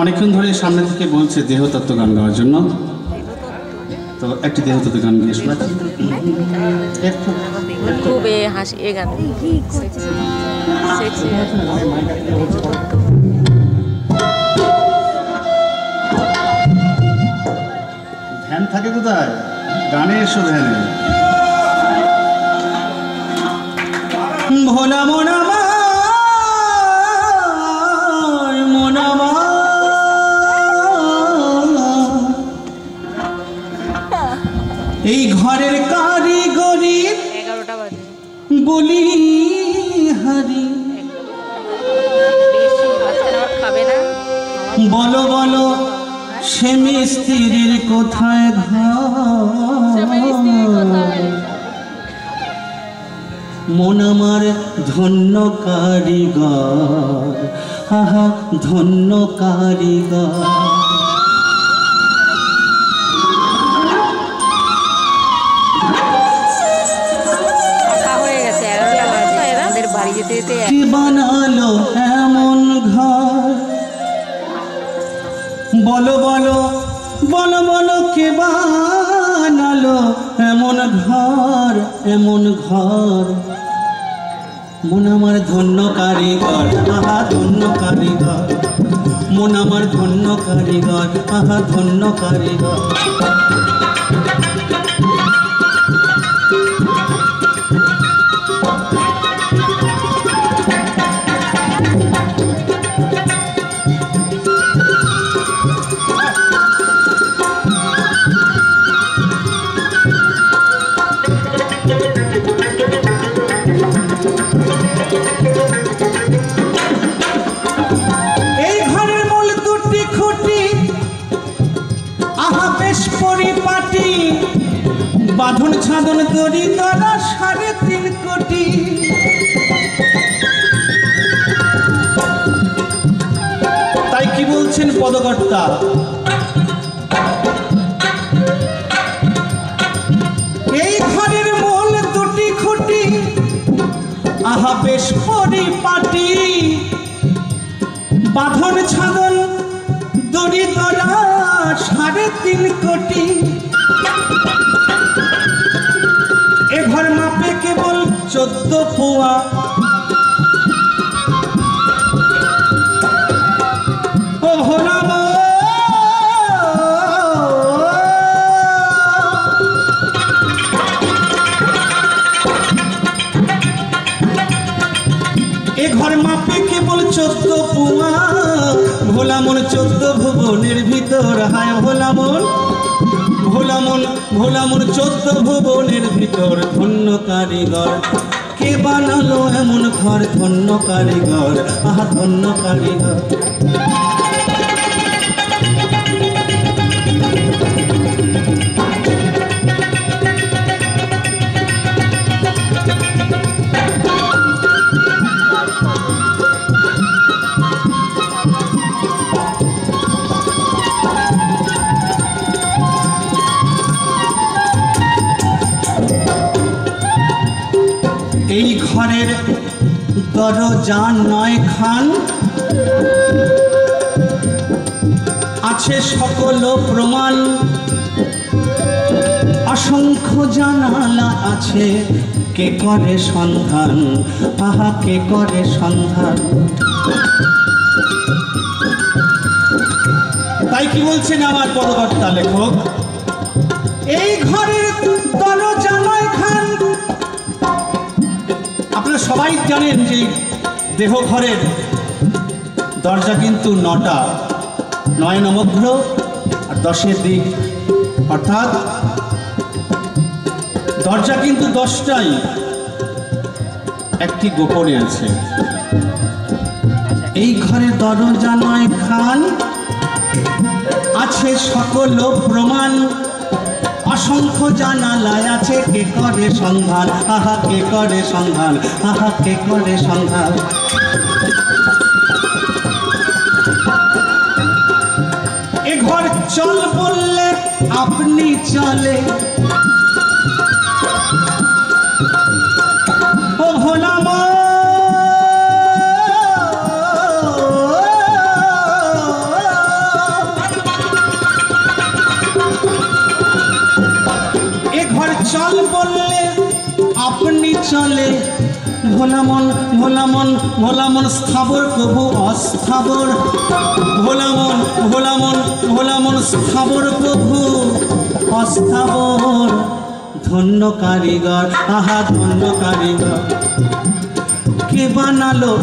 অনেকক্ষণ ধরে সামনে থেকে বলছে দেহতত্ত্ব গান গাওয়ার জন্য, তো একটি দেহতত্ত্ব গান গিয়ে শোনাচ্ছি। খুব হাসি এ গান ধ্যান থাকে কোথায়? গানে এসো ধ্যানে। ভোলা মন আমার, মন আমার, এই ঘরের কারিগরি 11টা বাজে বলি হারি, খাবে না বলো বলো সে মিস্ত্রির কোথায় ঘর? মন আমার ধন্য কারিগর, আহা ধন্য কারিগর। হয়ে গেছে 11টা বাজে, আমাদের বাড়ি যেতে যেতে কি বানালো এমন ঘর? বলো বলো বলো বলো কে বানালো এমন ঘর, এমন ঘর? মন আমার ধন্য কারিগর, আহা ধন্য কারিগর। মন আমার ধন্য কারিগর, আহা ধন্য কারিগর। এই ঘরের মূল দুটি খুঁটি, আহা বেশ পরিপাটি, বাঁধন ছাদন দড়ি দ্বারা 3.5 কোটি। তাই কি বলছেন পদকর্তা? এই ঘরের মূল দুটি খুঁটি, আহা বেশ পরিপাটি, বাঁধন ছাদন দড়ি দ্বারা 3.5 কোটি। এ ঘর মাপে কেবল 14 পোয়া, ও হলাম এ ঘর মাপে কেবল 14 পোয়া। ভোলা মন 14 ভুবনের ভিতর, হায় ভোলা মন, ভোলা মন, ভোলা মন 14 ভুবনের ভিতর। ধন্য কারিগর, কে বানালো এমন ঘর? ধন্য কারিগর, আহা ধন্য কারিগর। এই ঘরের দরজা 9 খান, আছে সকল প্রমাণ, অসংখ্য জানালা আছে, কে করে সন্ধান, আহা কে করে সন্ধান। তাই কি বলছেন আমার পদকর্তা লেখক? এই ঘরের দরজা 9 খান। আপনারা সবাই জানেন যে দেহ ঘরের দরজা কিন্তু 9টা, 9 নবগ্রহ আর 10 দিক, অর্থাৎ দরজা কিন্তু 10টাই, একটি গোপনে আছে। এই ঘরে দরজা 9 খান, আছে সকল প্রমাণ, অসংখ্য জানালায় আছে, কে করে সন্ধান, আহা কে করে সন্ধান, আহা কে করে সন্ধান। এ ঘর চল বললে আপনি চলে, ও ভোলা মন, চাল বললে আপনি চলে, ভোলা মন ভোলা মন ভোলা মন স্থাবর কবু অস্থাবর, ভোলা মন ভোলা মন ভোলা মন স্থাবর কবু অস্থাবর। ধন্য কারিগর, আহা ধন্য কারিগর, কে বানালো